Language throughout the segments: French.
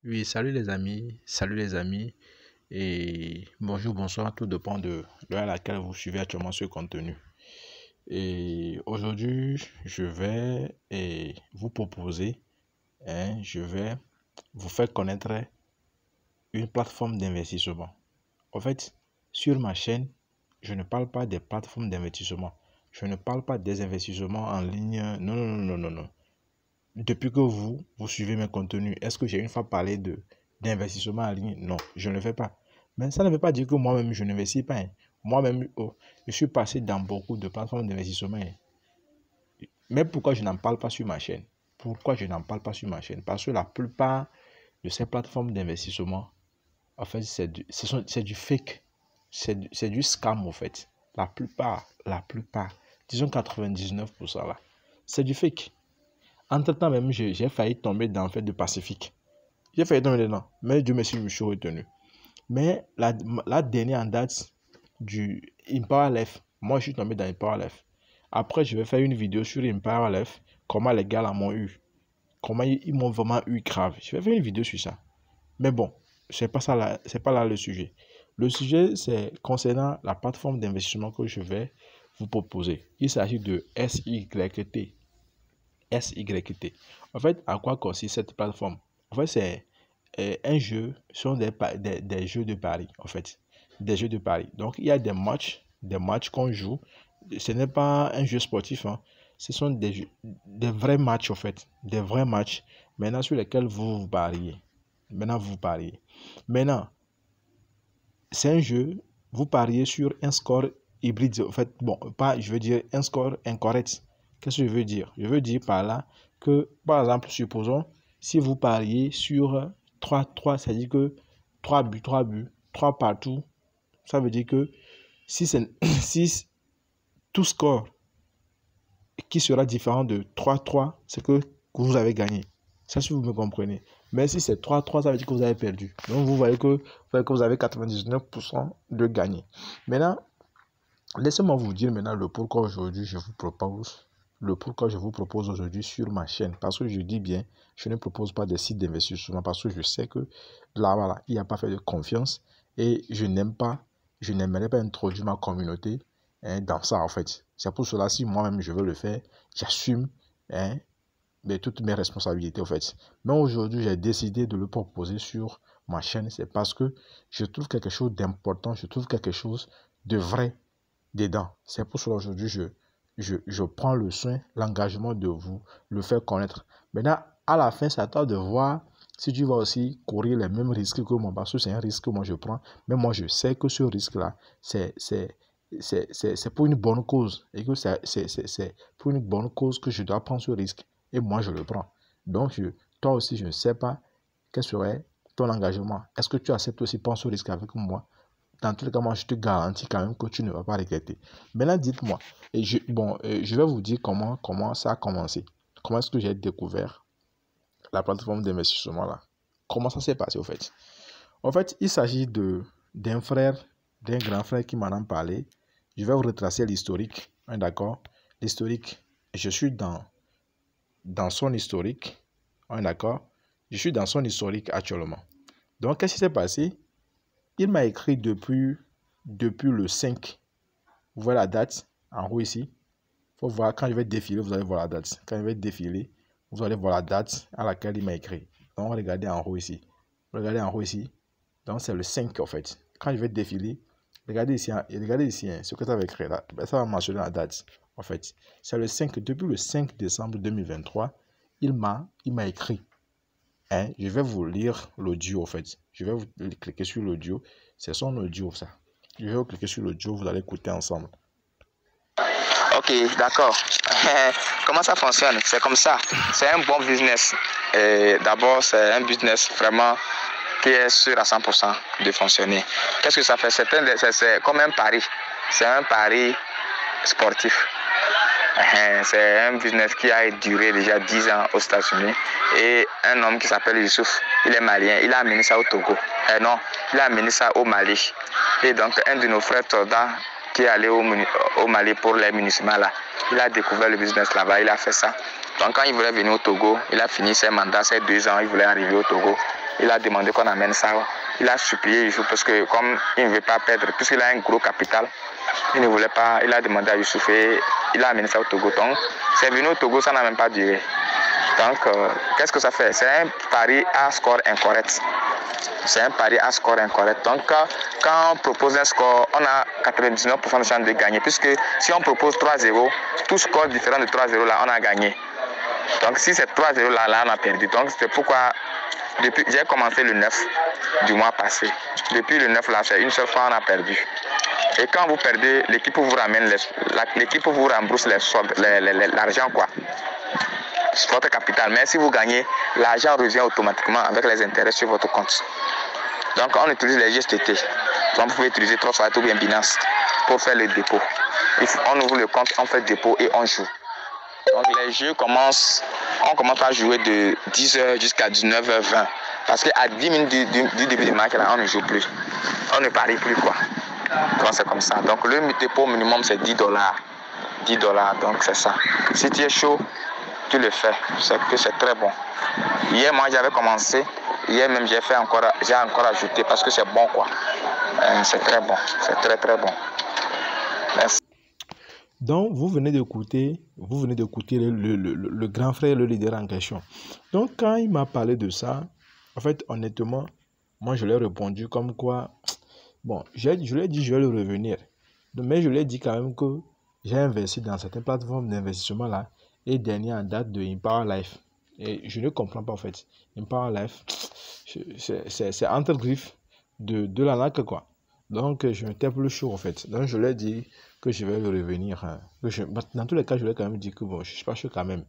Oui, salut les amis, et bonjour, bonsoir, tout dépend de l'heure à laquelle vous suivez actuellement ce contenu. Et aujourd'hui, je vais vous proposer, je vais vous faire connaître une plateforme d'investissement. En fait, sur ma chaîne, je ne parle pas des plateformes d'investissement. Je ne parle pas des investissements en ligne. Non, non, non, non, non, non. Depuis que vous suivez mes contenus, est-ce que j'ai une fois parlé d'investissement en ligne? Non, je ne le fais pas. Mais ça ne veut pas dire que moi-même, je n'investis pas, hein. Moi-même, je suis passé dans beaucoup de plateformes d'investissement, hein. Mais pourquoi je n'en parle pas sur ma chaîne? Pourquoi je n'en parle pas sur ma chaîne? Parce que la plupart de ces plateformes d'investissement, en fait, c'est du fake. C'est du scam, en fait. La plupart, disons 99% là, c'est du fake. Entre-temps même, j'ai failli tomber dans le fait de Pacifique. J'ai failli tomber dedans, mais Dieu merci, je me suis retenu. Mais la dernière en date du Empowerleft, moi je suis tombé dans Empowerleft. Après, je vais faire une vidéo sur Empowerleft, comment les gars là m'ont eu. Comment ils m'ont vraiment eu grave. Je vais faire une vidéo sur ça. Mais bon, c'est pas là le sujet. Le sujet, c'est concernant la plateforme d'investissement que je vais vous proposer. Il s'agit de SYT. SYT. En fait, à quoi consiste cette plateforme? En fait, c'est un jeu, ce sont des jeux de paris, en fait. Des jeux de paris. Donc, il y a des matchs qu'on joue. Ce n'est pas un jeu sportif, hein. Ce sont des vrais matchs, en fait. Des vrais matchs, maintenant, sur lesquels vous pariez. Maintenant, c'est un jeu, vous pariez sur un score hybride. En fait, bon, pas, je veux dire un score incorrect. Qu'est-ce que je veux dire? Je veux dire par là que, par exemple, supposons, si vous pariez sur 3, c'est-à-dire que 3 buts, 3 partout, ça veut dire que si tout score qui sera différent de 3, c'est que vous avez gagné. Ça, si vous me comprenez. Mais si c'est 3, ça veut dire que vous avez perdu. Donc, vous voyez que vous avez 99% de gagner. Maintenant, laissez-moi vous dire maintenant le pourquoi aujourd'hui je vous propose aujourd'hui sur ma chaîne. Parce que je dis bien, je ne propose pas des sites d'investissement parce que je sais que là, voilà, il n'y a pas fait de confiance et je n'aimerais pas introduire ma communauté, hein, dans ça en fait. C'est pour cela, si moi-même je veux le faire, j'assume, hein, toutes mes responsabilités en fait. Mais aujourd'hui, j'ai décidé de le proposer sur ma chaîne. C'est parce que je trouve quelque chose d'important, je trouve quelque chose de vrai dedans. C'est pour cela aujourd'hui, je prends le soin, l'engagement de vous le faire connaître. Maintenant, à la fin, c'est à toi de voir si tu vas aussi courir les mêmes risques que moi. Parce que c'est un risque que moi je prends. Mais moi, je sais que ce risque-là, c'est pour une bonne cause. Et que c'est pour une bonne cause que je dois prendre ce risque. Et moi, je le prends. Donc, toi aussi, je ne sais pas quel serait ton engagement. Est-ce que tu acceptes aussi prendre ce risque avec moi? Dans tous les cas, moi, je te garantis quand même que tu ne vas pas regretter. Maintenant, dites-moi, je vais vous dire comment ça a commencé. Comment est-ce que j'ai découvert la plateforme d'investissement là? Comment ça s'est passé, au fait? En fait, il s'agit d'un grand frère qui m'en a parlé. Je vais vous retracer l'historique, hein, d'accord? L'historique, je suis dans son historique, hein, d'accord? Je suis dans son historique actuellement. Donc, qu'est-ce qui s'est passé? Il m'a écrit depuis le 5. Vous voyez la date en haut ici. Il faut voir, quand je vais défiler, vous allez voir la date. Quand je vais défiler, vous allez voir la date à laquelle il m'a écrit. Donc, regardez en haut ici. Regardez en haut ici. Donc, c'est le 5 en fait. Quand je vais défiler, regardez ici, hein, ce que ça va écrire là. Ça va mentionner la date en fait. C'est le 5. Depuis le 5 décembre 2023, il m'a écrit. Hein, je vais vous lire l'audio en fait. Je vais vous cliquer sur l'audio. C'est son audio ça. Je vais vous cliquer sur l'audio, vous allez écouter ensemble. Ok, d'accord. Comment ça fonctionne? C'est comme ça. C'est un bon business. D'abord, c'est un business vraiment qui est sûr à 100% de fonctionner. Qu'est-ce que ça fait? C'est comme un pari. C'est un pari sportif. C'est un business qui a duré déjà 10 ans aux États-Unis. Et un homme qui s'appelle Youssouf, il est malien, il a amené ça au Togo. Non, il a amené ça au Mali. Et donc, un de nos frères Torda, qui est allé au Mali pour les municipaux là, il a découvert le business là-bas, il a fait ça. Donc, quand il voulait venir au Togo, il a fini ses mandats, ses 2 ans, il voulait arriver au Togo. il a demandé qu'on amène ça. Il a supplié Youssouf parce que comme il ne veut pas perdre, puisqu'il a un gros capital, il ne voulait pas, il a demandé à Youssouf et il a amené ça au Togo. Donc, c'est venu au Togo, ça n'a même pas duré. Donc, qu'est-ce que ça fait? C'est un pari à score incorrect. C'est un pari à score incorrect. Donc, quand on propose un score, on a 99% de chance de gagner. Puisque si on propose 3-0, tout score différent de 3-0, là, on a gagné. Donc, si c'est 3-0, là, on a perdu. Donc, c'est pourquoi j'ai commencé le 9 du mois passé. Depuis le 9, là, c'est une seule fois on a perdu. Et quand vous perdez, l'équipe vous ramène, l'équipe vous rembourse les soldes, l'argent, quoi. C'est votre capital. Mais si vous gagnez, l'argent revient automatiquement avec les intérêts sur votre compte. Donc, on utilise les GSTT. Donc, vous pouvez utiliser Trustwallet ou bien Binance pour faire le dépôt. On ouvre le compte, on fait le dépôt et on joue. Donc, les jeux on commence à jouer de 10h jusqu'à 19h20. Parce qu'à 10 minutes du début du match, là, on ne joue plus. On ne parie plus, quoi. Donc, c'est comme ça. Donc, le dépôt minimum, c'est $10. $10, donc c'est ça. Si tu es chaud, tu le fais. C'est que c'est très bon. Hier, moi, j'avais commencé. Hier même, j'ai encore ajouté parce que c'est bon, quoi. C'est très bon. C'est très, très bon. Merci. Donc, vous venez d'écouter le grand frère, le leader en question. Donc, quand il m'a parlé de ça, en fait, honnêtement, moi, je lui ai répondu comme quoi, bon, je lui ai dit, je vais le revenir. Mais je lui ai dit quand même que j'ai investi dans certaines plateformes d'investissement là, et dernier en date de Empower Life. Et je ne comprends pas, en fait. Empower Life, c'est entre griffes de la laque, quoi. Donc, je me tape le chaud, en fait. Donc, je lui ai dit que je vais le revenir. Hein. Dans tous les cas, je lui ai quand même dit que bon, je ne suis pas sûr quand même.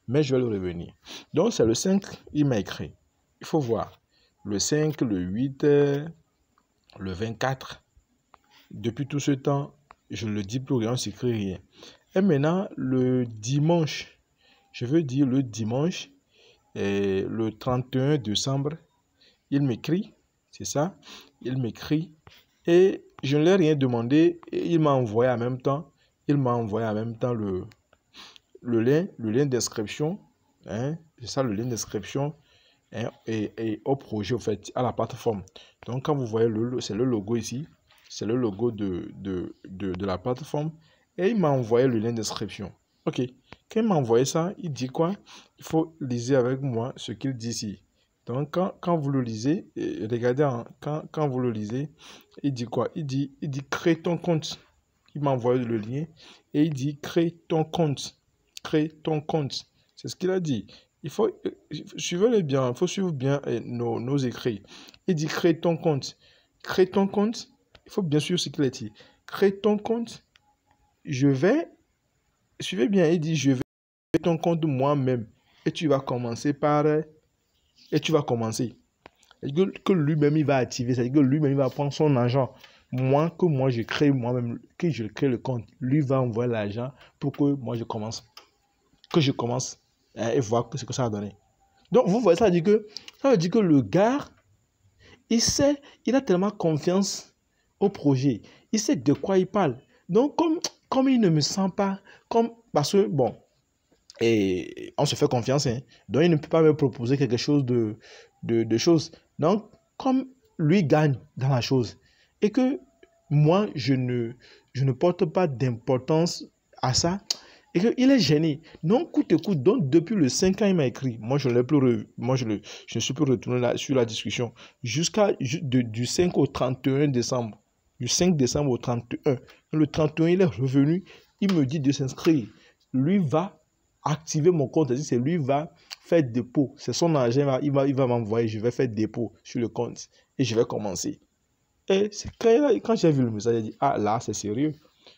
Mais je vais le revenir. Donc, c'est le 5, il m'a écrit. Il faut voir. Le 5, le 8, le 24. Depuis tout ce temps, je ne le dis plus rien, on ne s'écrit rien. Et maintenant, le dimanche, je veux dire le dimanche, le 31 décembre, il m'écrit, c'est ça, il m'écrit. Et je ne lui ai rien demandé. Et il m'a envoyé en même temps. Le lien d'inscription. Hein, c'est ça le lien d'inscription. Hein, et au projet, en fait, à la plateforme. Donc, quand vous voyez, c'est le logo ici. C'est le logo de la plateforme. Et il m'a envoyé le lien d'inscription. OK. Quand il m'a envoyé ça, il dit quoi? Il faut lire avec moi ce qu'il dit ici. Donc, quand vous le lisez, regardez, quand vous le lisez, il dit quoi? Il dit crée ton compte. Il m'a envoyé le lien et il dit crée ton compte. Crée ton compte. C'est ce qu'il a dit. Il faut suivez-le bien, il faut suivre bien nos écrits. Il dit crée ton compte. Crée ton compte. Il faut bien suivre ce qu'il a dit. Crée ton compte. Suivez bien, il dit je vais créer ton compte moi-même. Et tu vas commencer par... Et tu vas commencer. Que lui-même, il va activer. C'est-à-dire que lui-même, il va prendre son argent. Moi, je crée moi-même, que je crée le compte. Lui va envoyer l'argent pour que moi, je commence. Que je commence et voir ce que ça va donner. Donc, vous voyez, ça veut dire que le gars, il a tellement confiance au projet. Il sait de quoi il parle. Donc, comme il ne me sent pas, parce que, bon, et on se fait confiance, hein. Donc il ne peut pas me proposer quelque chose de choses. Donc, comme lui gagne dans la chose et que moi, je ne porte pas d'importance à ça et qu'il est gêné. Donc, coûte que coûte, donc depuis le 5 ans, il m'a écrit. Moi, je ne suis plus retourné sur la discussion du 5 au 31 décembre. Du 5 décembre au 31. Le 31, il est revenu. Il me dit de s'inscrire. Lui va activer mon compte, c'est lui va faire dépôt. C'est son argent, il va m'envoyer, je vais faire dépôt sur le compte et je vais commencer. Et c'est quand j'ai vu le message, j'ai dit, ah là, c'est sérieux.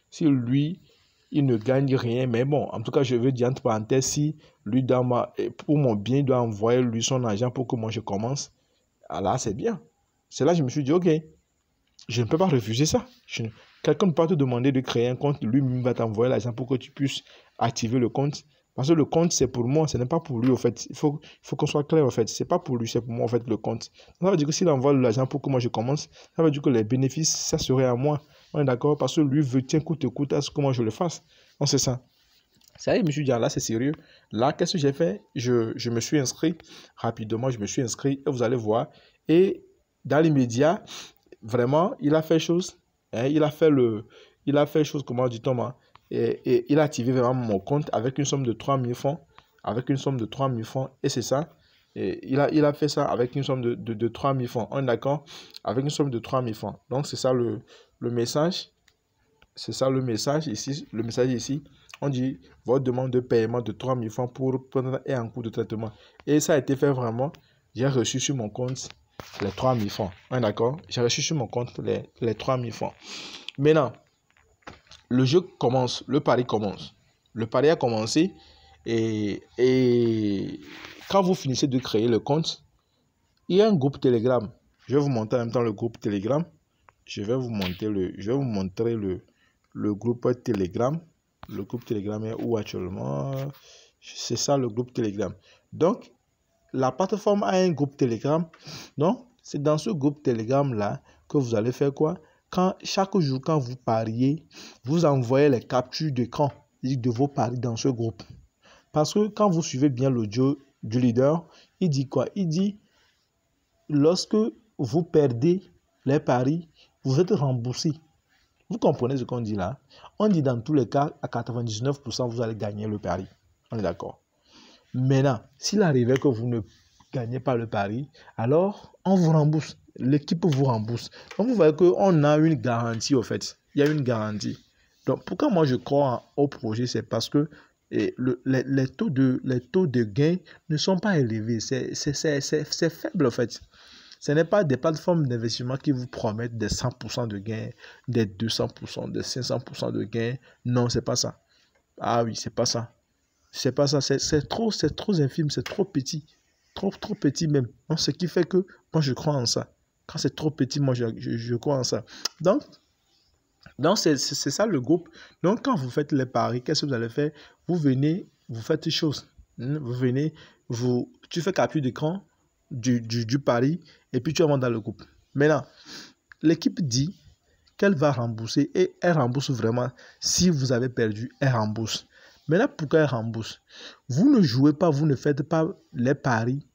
Si lui, il ne gagne rien, mais bon, en tout cas, je veux dire entre parenthèses, si lui, pour mon bien, il doit envoyer lui son argent pour que moi je commence, ah là, c'est bien. C'est là que je me suis dit, ok, je ne peux pas refuser ça. Quelqu'un ne peut pas te demander de créer un compte, lui-même va t'envoyer l'argent pour que tu puisses activer le compte. Parce que le compte, c'est pour moi, ce n'est pas pour lui, en fait. Il faut qu'on soit clair, en fait. Ce n'est pas pour lui, c'est pour moi, en fait, le compte. Ça veut dire que s'il envoie l'argent pour que moi je commence, ça veut dire que les bénéfices, ça serait à moi. On est d'accord? Parce que lui veut, tiens, coûte à ce que moi je le fasse. Donc, c'est ça. Ça y est, je me suis dit, ah, là, c'est sérieux. Là, qu'est-ce que j'ai fait? Je me suis inscrit rapidement, je me suis inscrit et vous allez voir. Et dans l'immédiat, vraiment, il a fait chose. Hein, il a fait chose, comment dit-on, hein, et il a activé vraiment mon compte avec une somme de 3000 francs. Avec une somme de 3000 francs. Et c'est ça. Et il a fait ça avec une somme de 3000 francs. On est d'accord? Avec une somme de 3000 francs. Donc, c'est ça le message. C'est ça le message ici. Le message ici. On dit votre demande de paiement de 3000 francs pour prendre et en cours de traitement. Et ça a été fait vraiment. J'ai reçu sur mon compte les 3000 francs. On est d'accord? J'ai reçu sur mon compte les 3000 francs. Maintenant, le jeu commence. Le pari commence. Le pari a commencé. Et quand vous finissez de créer le compte, il y a un groupe Telegram. Je vais vous montrer en même temps le groupe Telegram. Je vais vous montrer le groupe Telegram. Le groupe Telegram est où actuellement? C'est ça le groupe Telegram. Donc, la plateforme a un groupe Telegram. Donc, c'est dans ce groupe Telegram là que vous allez faire quoi? Chaque jour, quand vous pariez, vous envoyez les captures d'écran de vos paris dans ce groupe. Parce que quand vous suivez bien l'audio du leader, il dit quoi? Il dit, lorsque vous perdez les paris, vous êtes remboursé. Vous comprenez ce qu'on dit là? On dit dans tous les cas, à 99%, vous allez gagner le pari. On est d'accord? Maintenant, s'il arrivait que vous ne gagnez pas le pari, alors on vous rembourse. L'équipe vous rembourse. Donc, vous voyez qu'on a une garantie, au fait. Il y a une garantie. Donc, pourquoi moi je crois au projet? C'est parce que les taux de gain ne sont pas élevés. C'est faible, en fait. Ce n'est pas des plateformes d'investissement qui vous promettent des 100% de gain, des 200%, des 500% de gain. Non, c'est pas ça. Ah oui, c'est pas ça. C'est pas ça. C'est trop infime, c'est trop petit. Trop petit même. Donc, ce qui fait que moi, je crois en ça. Quand c'est trop petit, moi, je crois en ça. Donc c'est ça le groupe. Donc, quand vous faites les paris, qu'est-ce que vous allez faire? Vous venez, vous faites une chose. Vous venez, tu fais capture d'écran du pari et puis tu vas dans le groupe. Maintenant, l'équipe dit qu'elle va rembourser et elle rembourse vraiment. Si vous avez perdu, elle rembourse. Maintenant, pourquoi elle rembourse? Vous ne jouez pas, vous ne faites pas les paris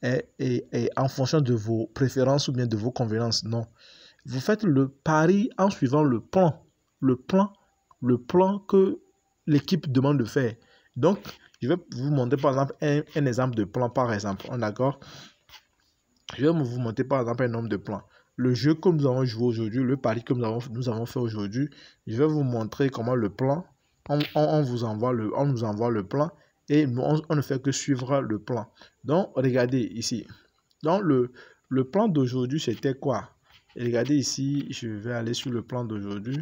et en fonction de vos préférences ou bien de vos convenances. Non. Vous faites le pari en suivant le plan que l'équipe demande de faire. Donc, je vais vous montrer par exemple un exemple de plan par exemple. D'accord? Je vais vous montrer par exemple un nombre de plans. Le jeu que nous avons joué aujourd'hui, le pari que nous avons fait aujourd'hui, je vais vous montrer comment le plan, on nous envoie le plan et on ne fait que suivre le plan. Donc, regardez ici. Donc, le plan d'aujourd'hui, c'était quoi? Et regardez ici, je vais aller sur le plan d'aujourd'hui.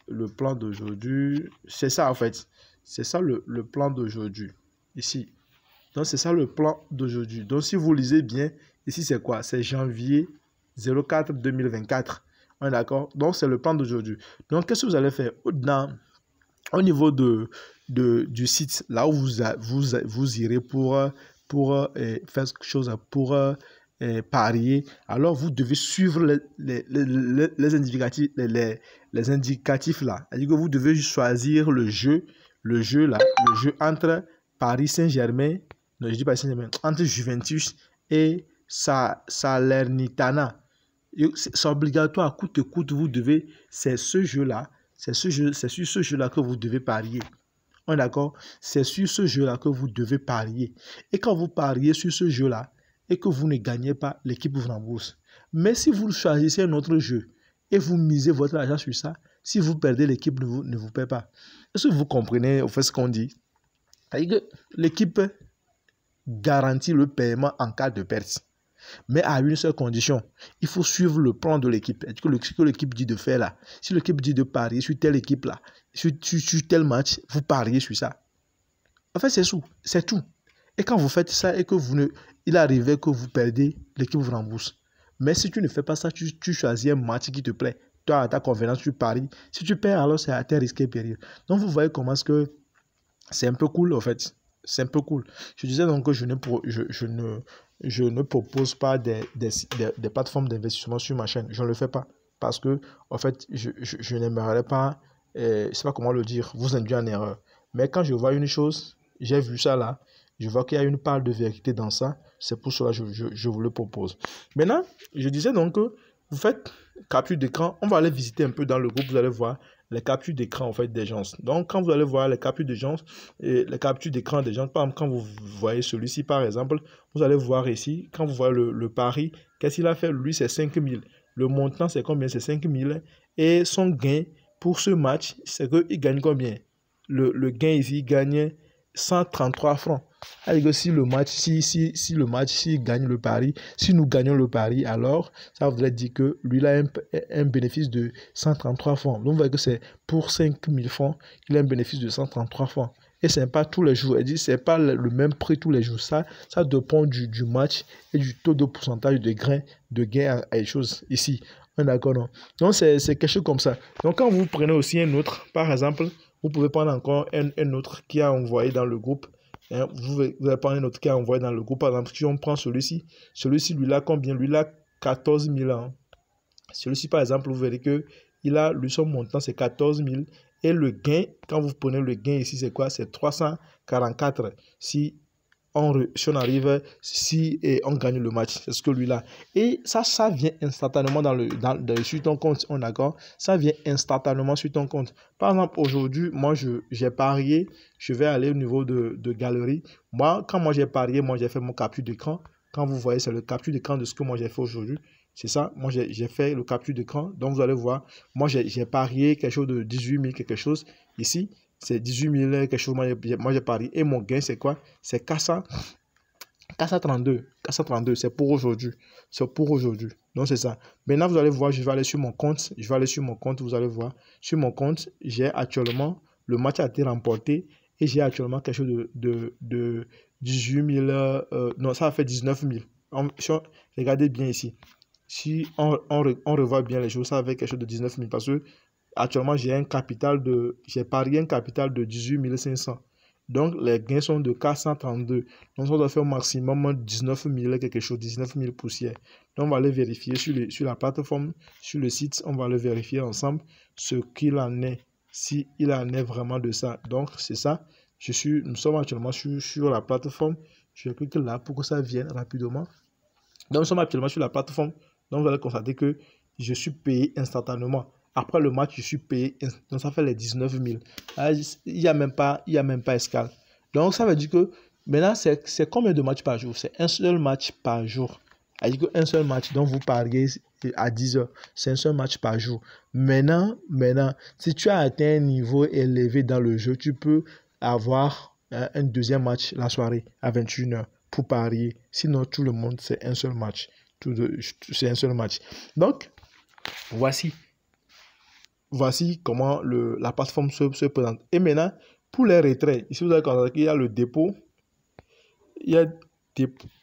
Le plan d'aujourd'hui, c'est ça en fait. C'est ça le plan d'aujourd'hui. Ici. Donc, c'est ça le plan d'aujourd'hui. Donc, si vous lisez bien, ici, c'est quoi? C'est janvier 04 2024. On est d'accord? Donc, c'est le plan d'aujourd'hui. Donc, qu'est-ce que vous allez faire? Au niveau du site, là où vous irez pour faire quelque chose, pour parier, alors vous devez suivre les indicatifs, les indicatifs là. C'est-à-dire que vous devez choisir le jeu là, le jeu entre Paris Saint-Germain, non, je dis pas Saint-Germain, entre Juventus et Salernitana. C'est obligatoire, coûte que coûte, vous devez, c'est ce jeu-là, c'est sur ce jeu-là que vous devez parier. On est d'accord? C'est sur ce jeu-là que vous devez parier. Et quand vous pariez sur ce jeu-là et que vous ne gagnez pas, l'équipe vous rembourse. Mais si vous choisissez un autre jeu et vous misez votre argent sur ça, si vous perdez, l'équipe ne vous paie pas. Est-ce que vous comprenez au fait ce qu'on dit? C'est-à-dire que l'équipe garantit le paiement en cas de perte. Mais à une seule condition, il faut suivre le plan de l'équipe. Ce que l'équipe dit de faire là. Si l'équipe dit de parier sur telle équipe là, sur tel match, vous pariez sur ça. En fait, c'est tout. Et quand vous faites ça et que il arrive que vous perdez, l'équipe vous rembourse. Mais si tu ne fais pas ça, tu choisis un match qui te plaît. Toi, à ta convenance, tu paries. Si tu perds, alors c'est à tes risques et périls. Donc, vous voyez comment est-ce que c'est un peu cool, en fait. C'est un peu cool. Je disais donc que je ne propose pas des plateformes d'investissement sur ma chaîne. Je ne le fais pas. Parce que, en fait, je n'aimerais pas, je ne sais pas comment le dire, vous induire en erreur. Mais quand je vois une chose, j'ai vu ça là, je vois qu'il y a une part de vérité dans ça. C'est pour cela que je vous le propose. Maintenant, je disais donc que vous faites capture d'écran. On va aller visiter un peu dans le groupe. Vous allez voir les captures d'écran en fait des gens. Donc, quand vous allez voir les captures des gens, et les captures d'écran des gens, par exemple, quand vous voyez celui-ci par exemple, vous allez voir ici, quand vous voyez le pari, qu'est-ce qu'il a fait? Lui, c'est 5 000. Le montant, c'est combien? C'est 5 000. Et son gain pour ce match, c'est qu'il gagne combien? Le gain ici, il gagne 133 francs. Alors si le match, si le match, s'il gagne le pari, si nous gagnons le pari, alors ça voudrait dire que lui il a un bénéfice de 133 francs. Donc on voit que c'est pour 5 000 francs, il a un bénéfice de 133 francs. Et ce n'est pas tous les jours. Elle dit ce n'est pas le même prix tous les jours. Ça dépend du match et du taux de pourcentage de gain à les choses ici. D'accord, non? Donc c'est quelque chose comme ça. Donc quand vous prenez aussi un autre, par exemple, vous pouvez prendre encore un autre qui a envoyé dans le groupe. Hein, vous allez prendre un autre qui a envoyé dans le groupe. Par exemple, si on prend celui-ci, lui, là, combien? Lui, là, 14 000 ans. Celui-ci, par exemple, vous verrez que son montant, c'est 14 000. Et le gain, quand vous prenez le gain ici, c'est quoi? C'est 344. Si on arrive, si on gagne le match, c'est ce que lui là. Et ça vient instantanément sur ton compte, on est d'accord? Ça vient instantanément sur ton compte. Par exemple, aujourd'hui, moi, j'ai parié, je vais aller au niveau de galerie. Quand moi j'ai parié, moi j'ai fait mon capture d'écran. Quand vous voyez, c'est le capture d'écran de ce que moi j'ai fait aujourd'hui. C'est ça, moi j'ai fait le capture d'écran. Donc vous allez voir, moi j'ai parié quelque chose de 18 000 quelque chose ici. C'est 18 000 quelque chose, moi j'ai parié. Et mon gain, c'est quoi? C'est 432. 432, c'est pour aujourd'hui. C'est pour aujourd'hui. Donc, c'est ça. Maintenant, vous allez voir, je vais aller sur mon compte. Vous allez voir. Sur mon compte, j'ai actuellement, le match a été remporté. Et j'ai actuellement quelque chose de 18 000. Non, ça a fait 19 000. Regardez bien ici. Si on revoit bien les choses, ça a fait quelque chose de 19 000. Parce que actuellement, j'ai parié un capital de 18 500. Donc, les gains sont de 432. Donc, on doit faire au maximum 19 000 quelque chose, 19 000 poussières. Donc, on va aller vérifier sur la plateforme, sur le site. On va aller vérifier ensemble ce qu'il en est, si il en est vraiment de ça. Donc, c'est ça. Nous sommes actuellement sur la plateforme. Je clique là pour que ça vienne rapidement. Donc, nous sommes actuellement sur la plateforme. Donc, vous allez constater que je suis payé instantanément. Après le match, je suis payé. Donc, ça fait les 19 000. Il n'y a même pas escale. Donc, ça veut dire que maintenant, c'est combien de matchs par jour? C'est un seul match par jour. C'est-à-dire qu'un seul match dont vous pariez à 10 heures, c'est un seul match par jour. Maintenant, si tu as atteint un niveau élevé dans le jeu, tu peux avoir un deuxième match la soirée à 21 heures pour parier. Sinon, tout le monde, c'est un seul match. C'est un seul match. Donc, voici comment la plateforme se présente. Et maintenant, pour les retraits, ici vous allez constater qu'il y a le dépôt, il y a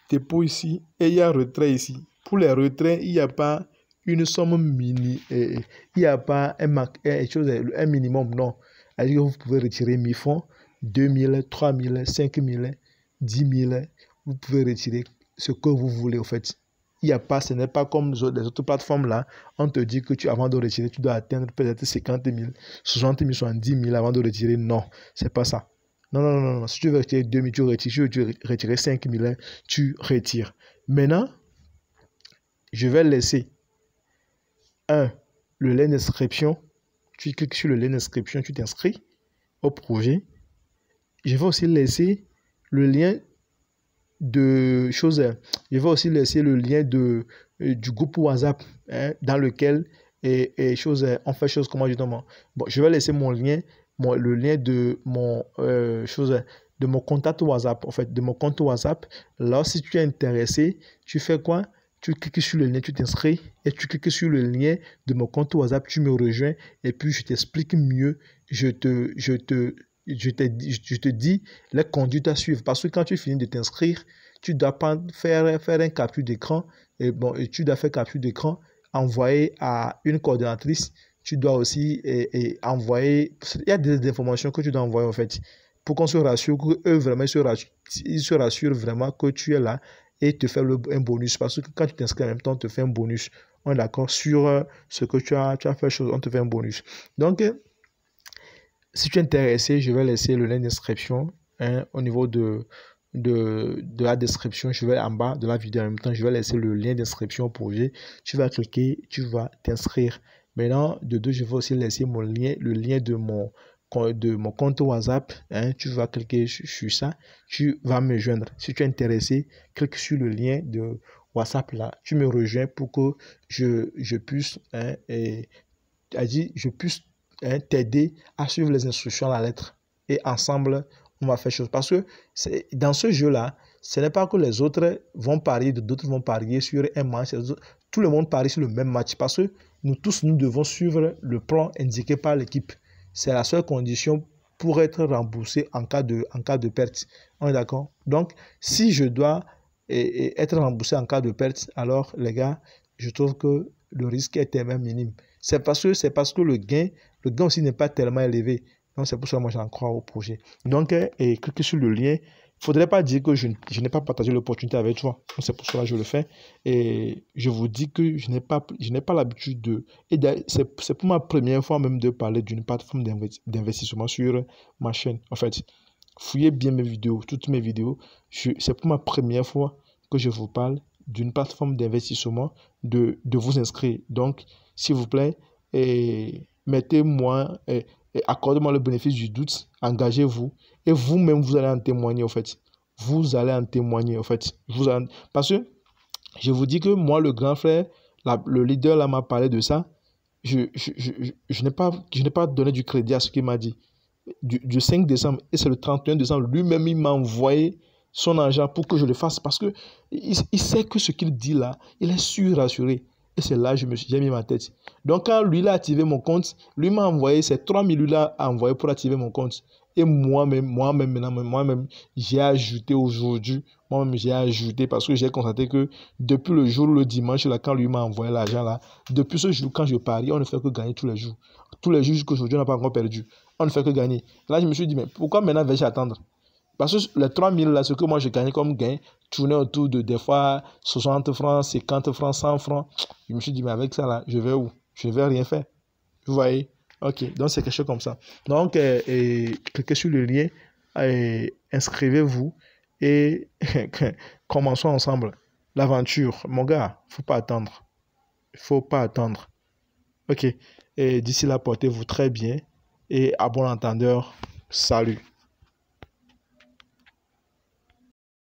dépôt ici et il y a retrait ici. Pour les retraits, il n'y a pas une somme il n'y a pas un minimum, non. C'est-à-dire que vous pouvez retirer 1000 francs, 2000, 3000, 5000, 10 000. Vous pouvez retirer ce que vous voulez en fait. Ce n'est pas comme les autres plateformes là. On te dit que avant de retirer, tu dois atteindre peut-être 50 000, 60 000, 70 000 avant de retirer. Non, c'est pas ça. Non. Si tu veux retirer 2 000, tu retires. Si tu veux retirer 5 000, tu retires. Maintenant, je vais laisser le lien d'inscription. Tu cliques sur le lien d'inscription, tu t'inscris au projet. Je vais aussi laisser le lien de choses. Je vais aussi laisser le lien du groupe WhatsApp dans lequel on fait choses comment justement. Bon, je vais laisser mon lien, le lien de mon de mon contact WhatsApp, en fait, de mon compte WhatsApp. Là, si tu es intéressé, tu fais quoi? Tu cliques sur le lien, tu t'inscris et tu cliques sur le lien de mon compte WhatsApp, tu me rejoins et puis je t'explique mieux. Je te dis les conduites à suivre. Parce que quand tu finis de t'inscrire, tu dois pas faire un capture d'écran. Et tu dois faire capture d'écran, envoyer à une coordonnatrice. Tu dois aussi envoyer. Il y a des informations que tu dois envoyer en fait. Pour qu'on se rassure, qu'eux vraiment ils se rassurent vraiment que tu es là et te faire un bonus. Parce que quand tu t'inscris en même temps, on te fait un bonus. On est d'accord sur ce que tu as fait chose, on te fait un bonus. Donc, si tu es intéressé, je vais laisser le lien d'inscription au niveau de la description. Je vais en bas de la vidéo en même temps, je vais laisser le lien d'inscription au projet. Tu vas cliquer, tu vas t'inscrire. Maintenant, de deux, je vais aussi laisser le lien de mon compte WhatsApp. Tu vas cliquer sur ça, tu vas me joindre. Si tu es intéressé, clique sur le lien de WhatsApp là. Tu me rejoins pour que je puisse t'aider à suivre les instructions à la lettre. Et ensemble, on va faire chose. Parce que dans ce jeu-là, ce n'est pas que les autres vont parier, d'autres vont parier sur un match. Tout le monde parie sur le même match. Parce que nous tous, nous devons suivre le plan indiqué par l'équipe. C'est la seule condition pour être remboursé en cas de perte. On est d'accord? Donc, si je dois être remboursé en cas de perte, alors les gars, je trouve que le risque est tellement minime. C'est parce que le gain aussi n'est pas tellement élevé. Donc, c'est pour ça que moi, j'en crois au projet. Donc, cliquez sur le lien. Il ne faudrait pas dire que je n'ai pas partagé l'opportunité avec toi. C'est pour cela que je le fais. Et je vous dis que je n'ai pas l'habitude de... Et c'est pour ma première fois même de parler d'une plateforme d'investissement sur ma chaîne. En fait, fouillez bien mes vidéos, toutes mes vidéos. C'est pour ma première fois que je vous parle d'une plateforme d'investissement, de vous inscrire. Donc, s'il vous plaît, mettez-moi, accordez-moi le bénéfice du doute, engagez-vous, et vous-même, vous allez en témoigner, en fait. Vous allez en témoigner, en fait. Parce que, je vous dis que moi, le grand frère, le leader, là, m'a parlé de ça. Je n'ai pas donné du crédit à ce qu'il m'a dit. Du 5 décembre, et c'est le 31 décembre, lui-même, il m'a envoyé son argent pour que je le fasse parce que il sait que ce qu'il dit là, il est sûr, rassuré. Et c'est là que j'ai mis ma tête. Donc, quand lui, il a activé mon compte, lui m'a envoyé, ces 3 000 là a envoyé pour activer mon compte. Et moi-même, j'ai ajouté aujourd'hui, j'ai ajouté parce que j'ai constaté que depuis le jour, le dimanche, là, quand lui m'a envoyé l'argent là, depuis ce jour, quand je parie, on ne fait que gagner tous les jours. Tous les jours jusqu'aujourd'hui, on n'a pas encore perdu. On ne fait que gagner. Là, je me suis dit, mais pourquoi maintenant vais-je attendre? Parce que les 3 000 là, ce que moi je gagnais comme gain, tournait autour de des fois 60 francs, 50 francs, 100 francs. Je me suis dit, mais avec ça là, je vais où? Je ne vais rien faire. Vous voyez? Ok, donc c'est quelque chose comme ça. Donc, cliquez sur le lien, inscrivez-vous et commençons ensemble l'aventure. Mon gars, il ne faut pas attendre. Il ne faut pas attendre. Ok, et d'ici là, portez-vous très bien et à bon entendeur, salut.